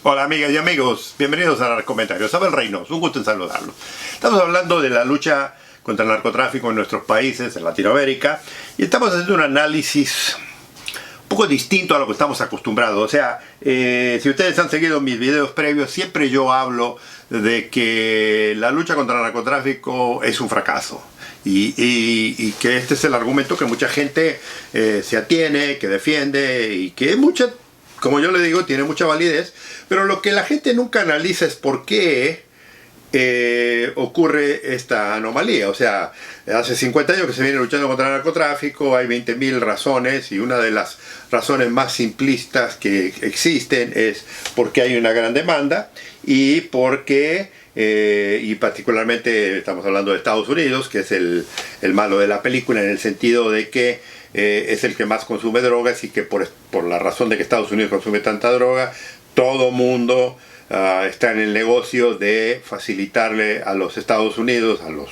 Hola amigas y amigos, bienvenidos a Narcomentarios. Abel Reynos, un gusto en saludarlos. Estamos hablando de la lucha contra el narcotráfico en nuestros países, en Latinoamérica, y estamos haciendo un análisis un poco distinto a lo que estamos acostumbrados. O sea, si ustedes han seguido mis videos previos, siempre yo hablo de que la lucha contra el narcotráfico es un fracaso. Y que este es el argumento que mucha gente se atiene, que defiende y que mucha, como yo le digo, tiene mucha validez, pero lo que la gente nunca analiza es por qué ocurre esta anomalía. O sea, hace 50 años que se viene luchando contra el narcotráfico, hay 20.000 razones, y una de las razones más simplistas que existen es porque hay una gran demanda y porque, y particularmente estamos hablando de Estados Unidos, que es el malo de la película, en el sentido de que es el que más consume drogas, y que por la razón de que Estados Unidos consume tanta droga, todo mundo está en el negocio de facilitarle a los Estados Unidos, a los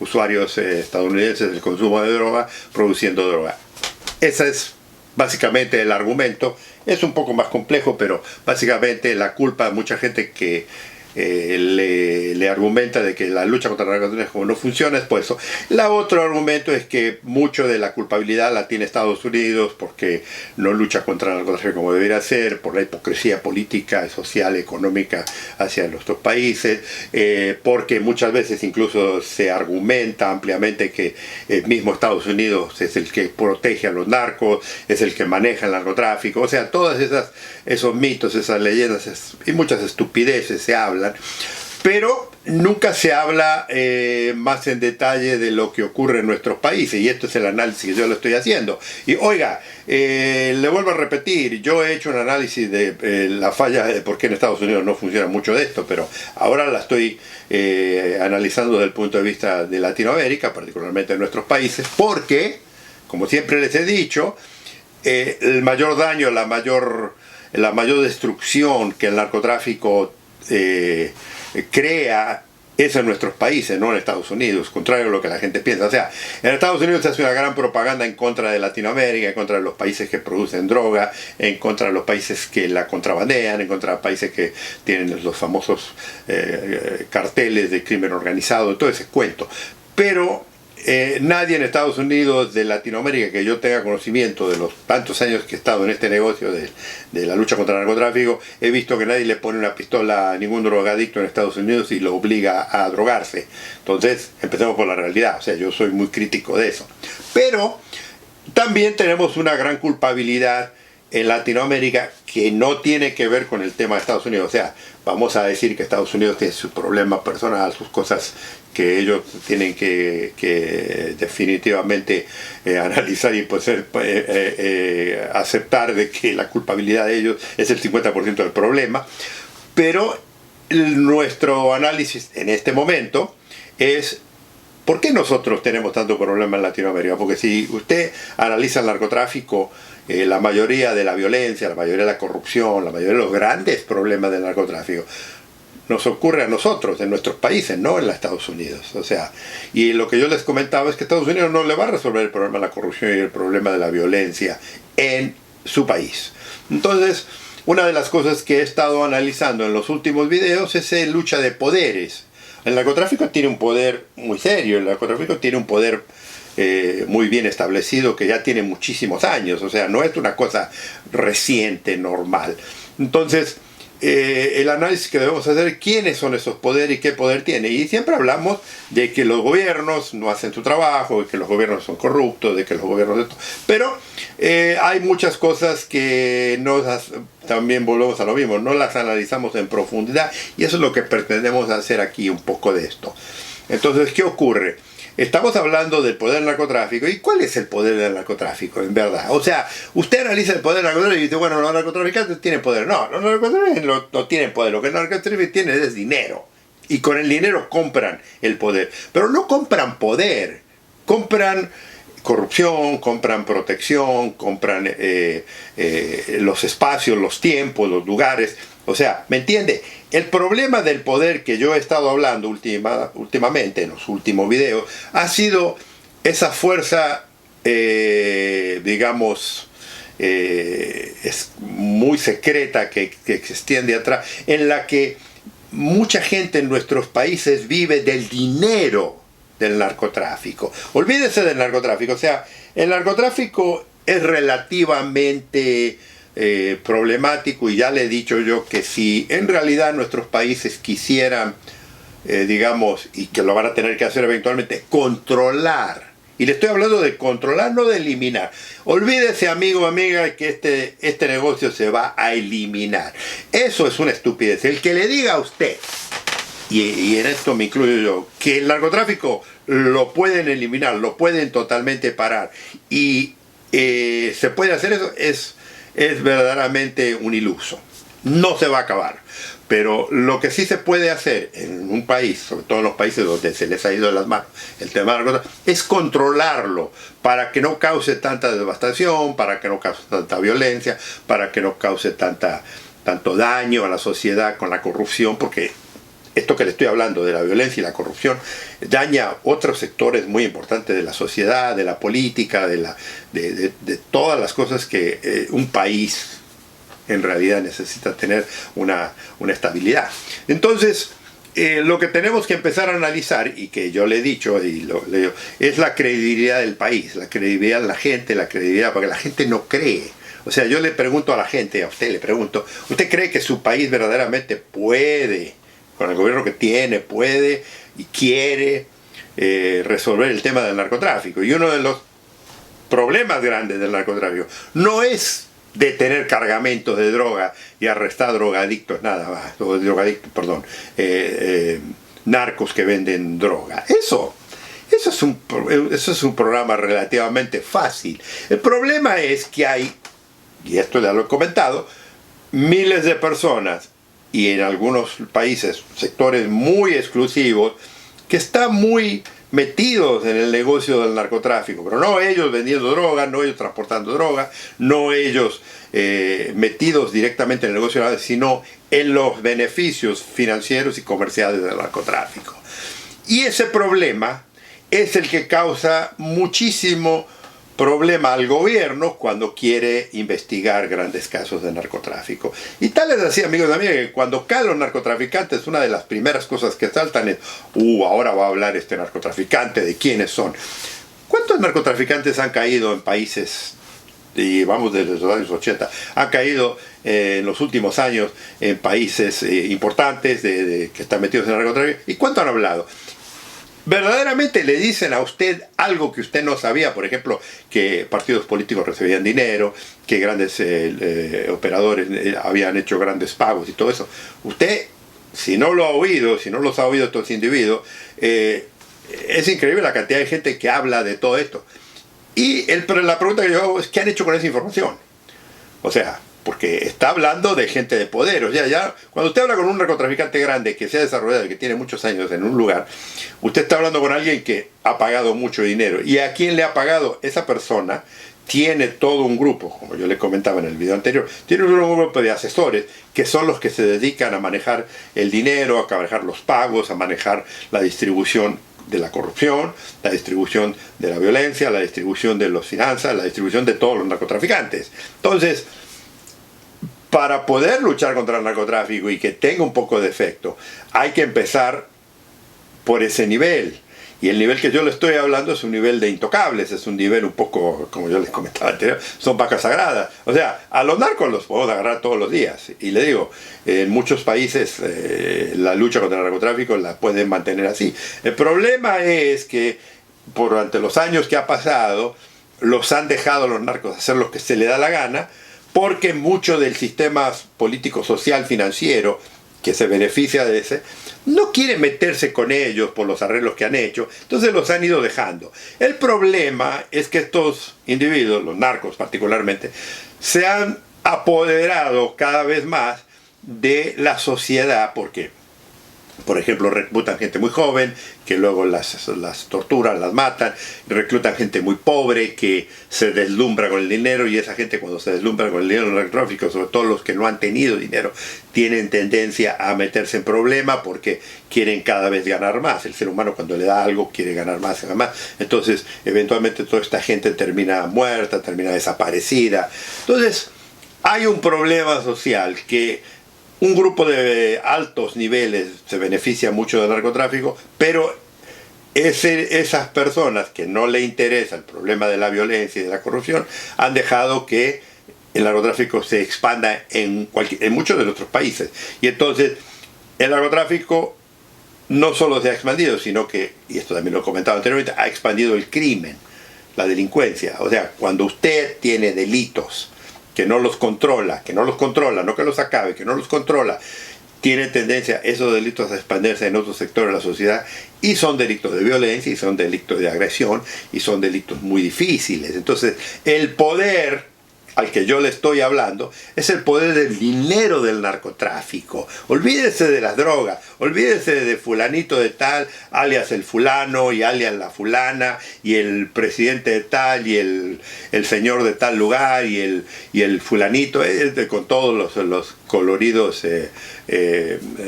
usuarios estadounidenses, el consumo de droga, produciendo droga. Ese es básicamente el argumento. Es un poco más complejo, pero básicamente la culpa a mucha gente que le argumenta de que la lucha contra el narcotráfico no funciona es por eso. El otro argumento es que mucho de la culpabilidad la tiene Estados Unidos porque no lucha contra el narcotráfico como debería ser, por la hipocresía política, social, económica hacia nuestros países, porque muchas veces incluso se argumenta ampliamente que el mismo Estados Unidos es el que protege a los narcos, es el que maneja el narcotráfico. O sea, todos esos mitos, esas leyendas y muchas estupideces se hablan, pero nunca se habla más en detalle de lo que ocurre en nuestros países, y esto es el análisis que yo lo estoy haciendo. Y oiga, le vuelvo a repetir, yo he hecho un análisis de la falla de por qué en Estados Unidos no funciona mucho de esto, pero ahora la estoy analizando desde el punto de vista de Latinoamérica, particularmente en nuestros países, porque, como siempre les he dicho, el mayor daño, la mayor destrucción que el narcotráfico crea es en nuestros países, no en Estados Unidos, contrario a lo que la gente piensa. O sea, en Estados Unidos se hace una gran propaganda en contra de Latinoamérica, en contra de los países que producen droga, en contra de los países que la contrabandean, en contra de países que tienen los famosos carteles de crimen organizado, todo ese cuento. Pero nadie en Estados Unidos, de Latinoamérica, que yo tenga conocimiento de los tantos años que he estado en este negocio de la lucha contra el narcotráfico, he visto que nadie le pone una pistola a ningún drogadicto en Estados Unidos y lo obliga a drogarse. Entonces, empecemos por la realidad. O sea, yo soy muy crítico de eso. Pero también tenemos una gran culpabilidad en Latinoamérica que no tiene que ver con el tema de Estados Unidos. O sea, vamos a decir que Estados Unidos tiene su problema personal, sus cosas que ellos tienen que definitivamente analizar y pues, aceptar de que la culpabilidad de ellos es el 50% del problema. Pero nuestro análisis en este momento es: ¿por qué nosotros tenemos tanto problema en Latinoamérica? Porque si usted analiza el narcotráfico, la mayoría de la violencia, la mayoría de la corrupción, la mayoría de los grandes problemas del narcotráfico nos ocurre a nosotros, en nuestros países, no en los Estados Unidos. O sea, y lo que yo les comentaba es que Estados Unidos no le va a resolver el problema de la corrupción y el problema de la violencia en su país. Entonces, una de las cosas que he estado analizando en los últimos videos es la lucha de poderes. El narcotráfico tiene un poder muy serio, el narcotráfico tiene un poder muy bien establecido que ya tiene muchísimos años. O sea, no es una cosa reciente, normal. Entonces, el análisis que debemos hacer: quiénes son esos poderes y qué poder tiene. Y siempre hablamos de que los gobiernos no hacen su trabajo, de que los gobiernos son corruptos, de que los gobiernos... Pero hay muchas cosas que también volvemos a lo mismo, no las analizamos en profundidad, y eso es lo que pretendemos hacer aquí, un poco de esto. Entonces, ¿qué ocurre? Estamos hablando del poder del narcotráfico. ¿Y cuál es el poder del narcotráfico, en verdad? O sea, usted analiza el poder del narcotráfico y dice: bueno, los narcotraficantes tienen poder. No, los narcotraficantes no tienen poder. Lo que los narcotraficantes tienen es dinero. Y con el dinero compran el poder. Pero no compran poder. Compran corrupción, compran protección, compran los espacios, los tiempos, los lugares. O sea, ¿me entiende? El problema del poder que yo he estado hablando últimamente, en los últimos videos, ha sido esa fuerza, digamos, es muy secreta, que se extiende atrás, en la que mucha gente en nuestros países vive del dinero del narcotráfico. Olvídese del narcotráfico, o sea, el narcotráfico es relativamente problemático, y ya le he dicho yo que si en realidad nuestros países quisieran, digamos, y que lo van a tener que hacer eventualmente, controlar, y le estoy hablando de controlar, no de eliminar. Olvídese, amigo, amiga, que este negocio se va a eliminar. Eso es una estupidez. El que le diga a usted, y en esto me incluyo yo, que el narcotráfico lo pueden eliminar, lo pueden totalmente parar, y se puede hacer eso, es verdaderamente un iluso. No se va a acabar. Pero lo que sí se puede hacer en un país, sobre todo en los países donde se les ha ido de las manos el tema de la narcotráfico, es controlarlo para que no cause tanta devastación, para que no cause tanta violencia, para que no cause tanto daño a la sociedad con la corrupción, porque esto que le estoy hablando de la violencia y la corrupción daña otros sectores muy importantes de la sociedad, de la política, de todas las cosas que un país en realidad necesita tener una estabilidad. Entonces, lo que tenemos que empezar a analizar, y que yo le he dicho y lo leo, es la credibilidad del país, la credibilidad de la gente, la credibilidad, porque la gente no cree. O sea, yo le pregunto a la gente, a usted le pregunto, ¿usted cree que su país verdaderamente puede, con el gobierno que tiene, puede y quiere resolver el tema del narcotráfico? Y uno de los problemas grandes del narcotráfico no es detener cargamentos de droga y arrestar drogadictos, nada más, narcos que venden droga. Eso es un programa relativamente fácil. El problema es que hay, y esto ya lo he comentado, miles de personas, y en algunos países sectores muy exclusivos, que están muy metidos en el negocio del narcotráfico, pero no ellos vendiendo droga, no ellos transportando droga, no ellos metidos directamente en el negocio, sino en los beneficios financieros y comerciales del narcotráfico. Y ese problema es el que causa muchísimo problema al gobierno cuando quiere investigar grandes casos de narcotráfico. Y tal es así, amigos y amigas, que cuando caen los narcotraficantes, una de las primeras cosas que saltan es, ahora va a hablar este narcotraficante, de quiénes son. ¿Cuántos narcotraficantes han caído en países, y vamos desde los años 80, han caído en los últimos años en países importantes que están metidos en el narcotráfico? ¿Y cuánto han hablado? ¿Verdaderamente le dicen a usted algo que usted no sabía? Por ejemplo, que partidos políticos recibían dinero, que grandes operadores habían hecho grandes pagos y todo eso. Usted, si no lo ha oído, si no los ha oído estos individuos, es increíble la cantidad de gente que habla de todo esto. Y la pregunta que yo hago es, ¿qué han hecho con esa información? O sea, porque está hablando de gente de poder. O sea, ya cuando usted habla con un narcotraficante grande que se ha desarrollado y que tiene muchos años en un lugar, usted está hablando con alguien que ha pagado mucho dinero. ¿Y a quién le ha pagado? Esa persona tiene todo un grupo, como yo le comentaba en el video anterior, tiene un grupo de asesores que son los que se dedican a manejar el dinero, a manejar los pagos, a manejar la distribución de la corrupción, la distribución de la violencia, la distribución de las finanzas, la distribución de todos los narcotraficantes. Entonces, para poder luchar contra el narcotráfico y que tenga un poco de efecto, hay que empezar por ese nivel. Y el nivel que yo le estoy hablando es un nivel de intocables, es un nivel un poco, como yo les comentaba anterior, son vacas sagradas. O sea, a los narcos los podemos agarrar todos los días. Y le digo, en muchos países la lucha contra el narcotráfico la pueden mantener así. El problema es que durante los años que ha pasado, los han dejado los narcos hacer lo que se les da la gana, porque mucho del sistema político, social, financiero, que se beneficia de ese, no quiere meterse con ellos por los arreglos que han hecho, entonces los han ido dejando. El problema es que estos individuos, los narcos particularmente, se han apoderado cada vez más de la sociedad, porque Por ejemplo, reclutan gente muy joven, que luego las torturan, las matan. Reclutan gente muy pobre, que se deslumbra con el dinero, y esa gente, cuando se deslumbra con el dinero del narcotráfico, sobre todo los que no han tenido dinero, tienen tendencia a meterse en problemas porque quieren cada vez ganar más. El ser humano, cuando le da algo, quiere ganar más, ganar más. Entonces, eventualmente toda esta gente termina muerta, termina desaparecida. Entonces, hay un problema social que un grupo de altos niveles se beneficia mucho del narcotráfico, pero esas personas que no le interesa el problema de la violencia y de la corrupción han dejado que el narcotráfico se expanda en muchos de nuestros países. Y entonces el narcotráfico no solo se ha expandido, sino que, y esto también lo he comentado anteriormente, ha expandido el crimen, la delincuencia. O sea, cuando usted tiene delitos que no los controla, no que los acabe, que no los controla, tiene tendencia esos delitos a expandirse en otros sectores de la sociedad, y son delitos de violencia, y son delitos de agresión, y son delitos muy difíciles. Entonces, el poder al que yo le estoy hablando es el poder del dinero del narcotráfico. Olvídese de las drogas, olvídese de fulanito de tal, alias el fulano y alias la fulana, y el presidente de tal, y el señor de tal lugar, y el fulanito, con todos los coloridos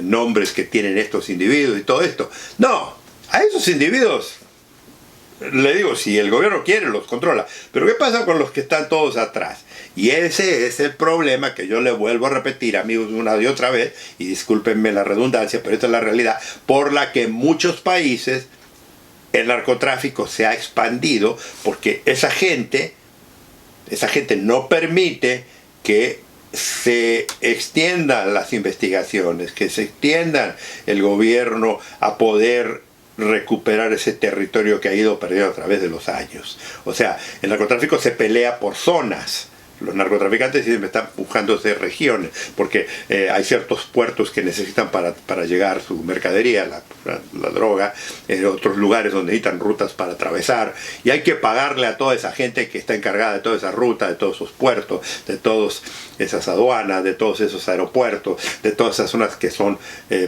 nombres que tienen estos individuos y todo esto. No, a esos individuos, le digo, si el gobierno quiere, los controla. Pero ¿qué pasa con los que están todos atrás? Y ese es el problema que yo le vuelvo a repetir, amigos, una y otra vez, y discúlpenme la redundancia, pero esta es la realidad, por la que en muchos países el narcotráfico se ha expandido, porque esa gente no permite que se extiendan las investigaciones, que se extiendan el gobierno a poder recuperar ese territorio que ha ido perdiendo a través de los años. O sea, el narcotráfico se pelea por zonas. Los narcotraficantes siempre están buscándose regiones, porque hay ciertos puertos que necesitan para llegar su mercadería, la droga, otros lugares donde necesitan rutas para atravesar, y hay que pagarle a toda esa gente que está encargada de toda esa ruta, de todos esos puertos, de todas esas aduanas, de todos esos aeropuertos, de todas esas zonas que son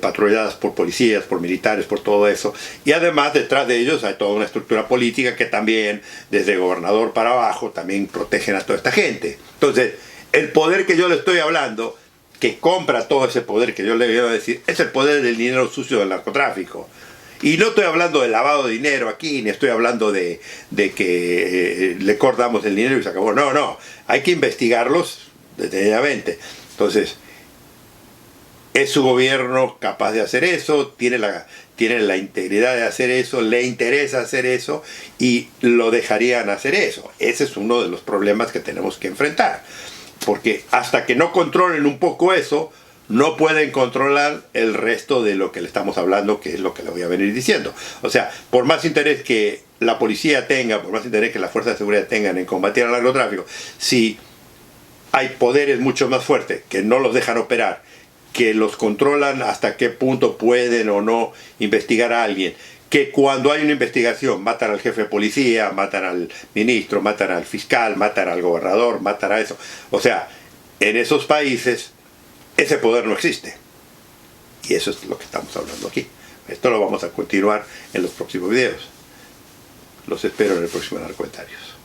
patrulladas por policías, por militares, por todo eso. Y además, detrás de ellos hay toda una estructura política que también, desde el gobernador para abajo, también protegen a toda esta gente. Entonces, el poder que yo le estoy hablando, que compra todo ese poder que yo le voy a decir, es el poder del dinero sucio del narcotráfico. Y no estoy hablando de lavado de dinero aquí, ni estoy hablando de que le cortamos el dinero y se acabó. No, no, hay que investigarlos detenidamente. Entonces, ¿es su gobierno capaz de hacer eso? ¿Tiene la integridad de hacer eso? ¿Le interesa hacer eso? Y lo dejarían hacer eso. Ese es uno de los problemas que tenemos que enfrentar. Porque hasta que no controlen un poco eso, no pueden controlar el resto de lo que le estamos hablando, que es lo que le voy a venir diciendo. O sea, por más interés que la policía tenga, por más interés que las fuerzas de seguridad tengan en combatir al narcotráfico, si hay poderes mucho más fuertes que no los dejan operar, que los controlan hasta qué punto pueden o no investigar a alguien, que cuando hay una investigación matan al jefe de policía, matan al ministro, matan al fiscal, matan al gobernador, matan a eso. O sea, en esos países ese poder no existe. Y eso es lo que estamos hablando aquí. Esto lo vamos a continuar en los próximos videos. Los espero en el próximo Narcomentarios.